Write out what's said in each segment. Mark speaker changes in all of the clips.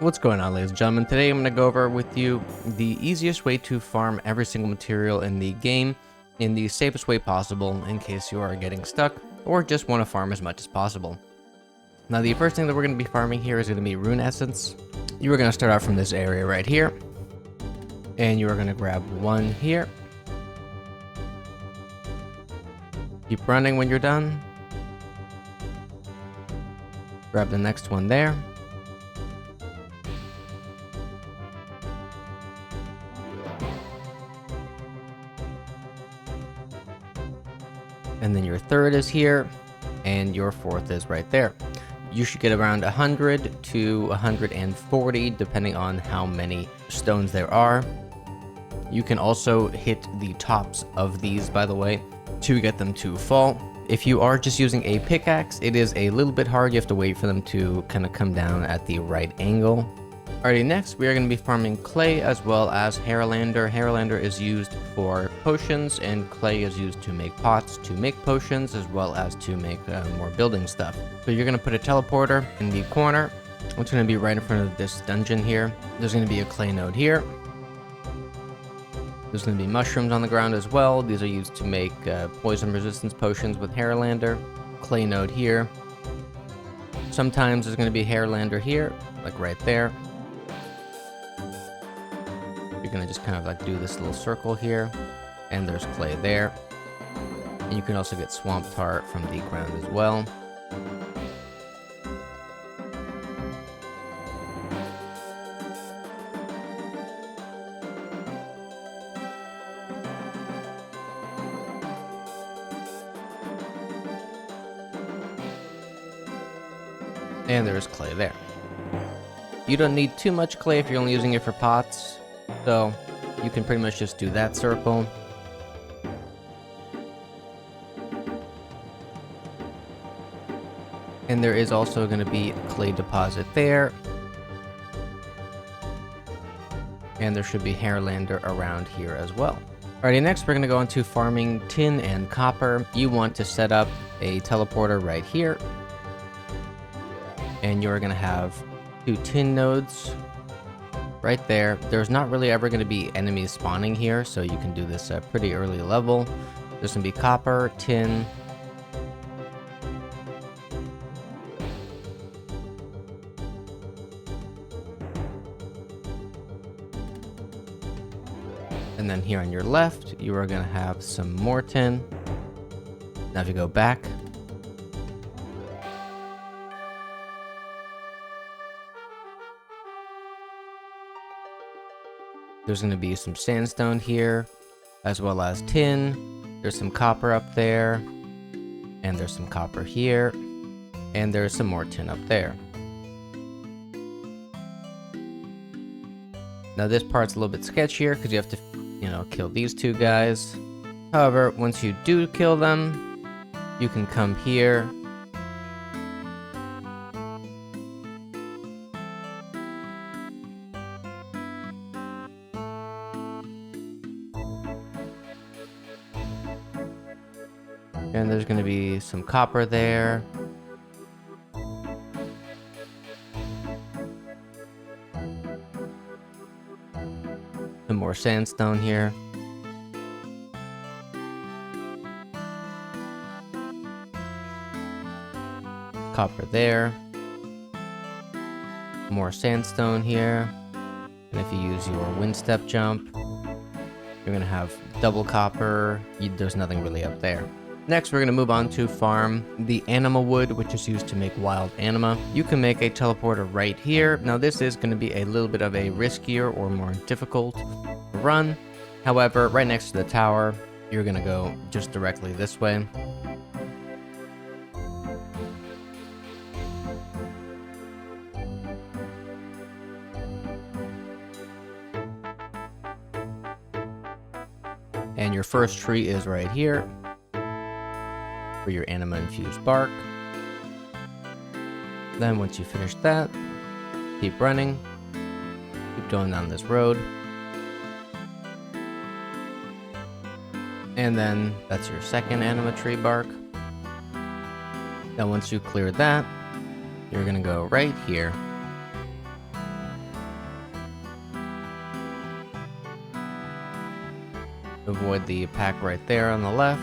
Speaker 1: What's going on, ladies and gentlemen? Today I'm going to go over with you the easiest way to farm every single material in the game in the safest way possible in case you are getting stuck or just want to farm as much as possible. Now the first thing that we're going to be farming here is going to be Rune Essence. You are going to start out from this area right here, and you are going to grab one here. Keep running when you're done. Grab the next one there. And then your third is here, and your fourth is right there. You should get around 100 to 140 depending on how many stones there are. You can also hit the tops of these, by the way, to get them to fall. If you are just using a pickaxe, it is a little bit hard. You have to wait for them to kind of come down at the right angle. Alrighty, next we are going to be farming clay as well as Harrilander. Harrilander is used for potions, and clay is used to make pots to make potions as well as to make more building stuff. So you're going to put a teleporter in the corner. It's going to be right in front of this dungeon here. There's going to be a clay node here. There's going to be mushrooms on the ground as well. These are used to make poison resistance potions with Harrilander. Clay node here. Sometimes there's going to be Harrilander here, like right there. You're going to just kind of like do this little circle here, and there's clay there. And you can also get swamp tar from the ground as well. And there's clay there. You don't need too much clay if you're only using it for pots. So you can pretty much just do that circle. And there is also going to be a clay deposit there. And there should be Harrilander around here as well. Alrighty, next we're going to go into farming tin and copper. You want to set up a teleporter right here. And you're going to have 2 tin nodes right there. There's not really ever going to be enemies spawning here, so you can do this at pretty early level. There's going to be copper, tin, and then here on your left, you are going to have some more tin. Now if you go back, there's going to be some sandstone here, as well as tin. There's some copper up there, and there's some copper here, and there's some more tin up there. Now this part's a little bit sketchier because you have to, kill these 2 guys. However, once you do kill them, you can come here. And there's going to be some copper there. Some more sandstone here. Copper there. More sandstone here. And if you use your wind step jump, you're going to have double copper. There's nothing really up there. Next, we're going to move on to farm the anima wood, which is used to make wild anima. You can make a teleporter right here. Now, this is going to be a little bit of a riskier or more difficult run. However, right next to the tower, you're going to go just directly this way. And your first tree is right here for your Anima-Infused Bark. Then once you finish that, keep running, keep going down this road. And then that's your second anima tree bark. Now once you clear that, you're gonna go right here Avoid the pack right there on the left.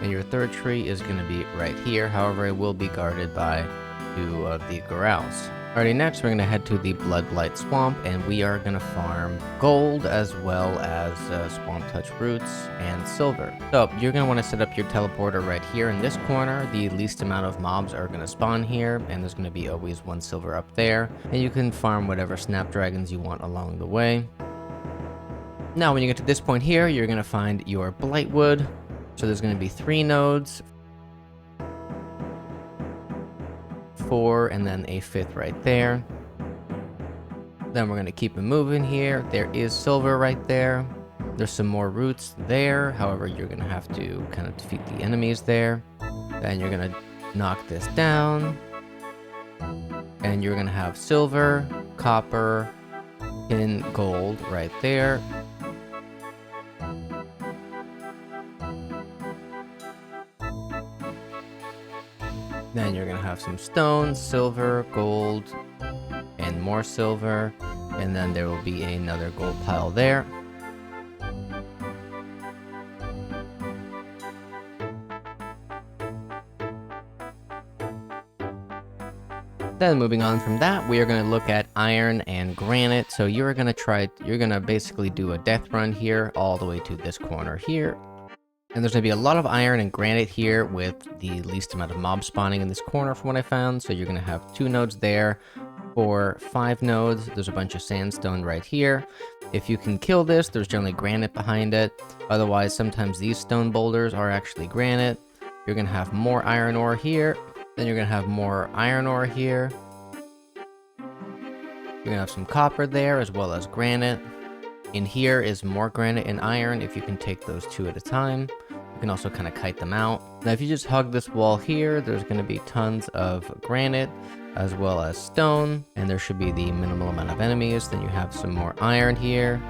Speaker 1: And your third tree is going to be right here. However, it will be guarded by 2 of the Gorals. Alrighty, next we're going to head to the Bloodblight Swamp, and we are going to farm gold as well as Swamp Touch roots and silver. So you're going to want to set up your teleporter right here in this corner. The least amount of mobs are going to spawn here, and there's going to be always 1 silver up there. And you can farm whatever snapdragons you want along the way. Now when you get to this point here, you're going to find your Blightwood. So there's going to be 3 nodes. 4 and then a 5th right there. Then we're going to keep it moving here. There is silver right there. There's some more roots there. However, you're going to have to kind of defeat the enemies there. Then you're going to knock this down. And you're going to have silver, copper, tin, gold right there. Then you're going to have some stone, silver, gold, and more silver. And then there will be another gold pile there. Then moving on from that, we are going to look at iron and granite. So you're going to basically do a death run here all the way to this corner here. And there's going to be a lot of iron and granite here with the least amount of mob spawning in this corner from what I found. So you're going to have 2 nodes there. For 5 nodes, there's a bunch of sandstone right here. If you can kill this, there's generally granite behind it. Otherwise, sometimes these stone boulders are actually granite. You're going to have more iron ore here. Then you're going to have more iron ore here. You're going to have some copper there as well as granite. In here is more granite and iron if you can take those 2 at a time. You can also kind of kite them out. Now if you just hug this wall here, there's going to be tons of granite as well as stone, and there should be the minimal amount of enemies. Then you have some more iron here.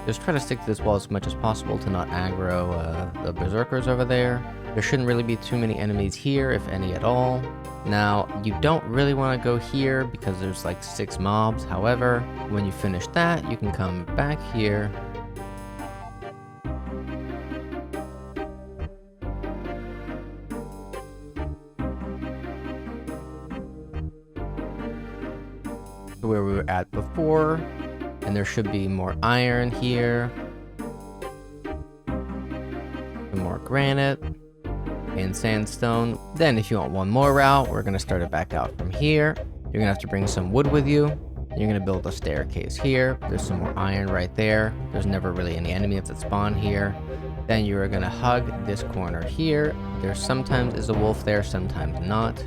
Speaker 1: Just try to stick to this wall as much as possible to not aggro the berserkers over there. There shouldn't really be too many enemies here, if any at all. Now, you don't really want to go here because there's like 6 mobs. However, when you finish that, you can come back here. Where we were at before, and there should be more iron here. Some more granite. And sandstone. Then if you want one more route, we're going to start it back out from here. You're going to have to bring some wood with you. You're going to build a staircase here. There's some more iron right there. There's never really any enemies that spawn here. Then you're going to hug this corner here. There sometimes is a wolf there, sometimes not.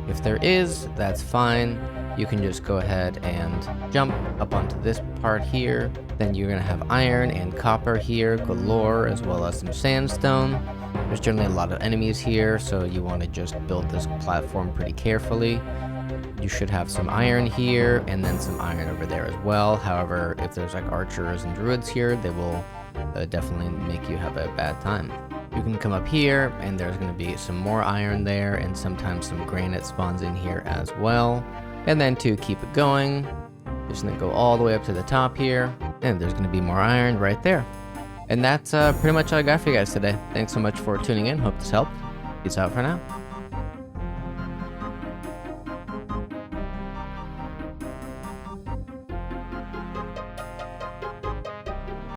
Speaker 1: If there is, that's fine. You can just go ahead and jump up onto this part here. Then you're going to have iron and copper here galore, as well as some sandstone. There's generally a lot of enemies here, so you want to just build this platform pretty carefully. You should have some iron here, and then some iron over there as well. However, if there's like archers and druids here, they will definitely make you have a bad time. You can come up here, and there's going to be some more iron there, and sometimes some granite spawns in here as well. And then to keep it going, just going to go all the way up to the top here, and there's going to be more iron right there. And that's pretty much all I got for you guys today. Thanks so much for tuning in. Hope this helped. Peace out for now.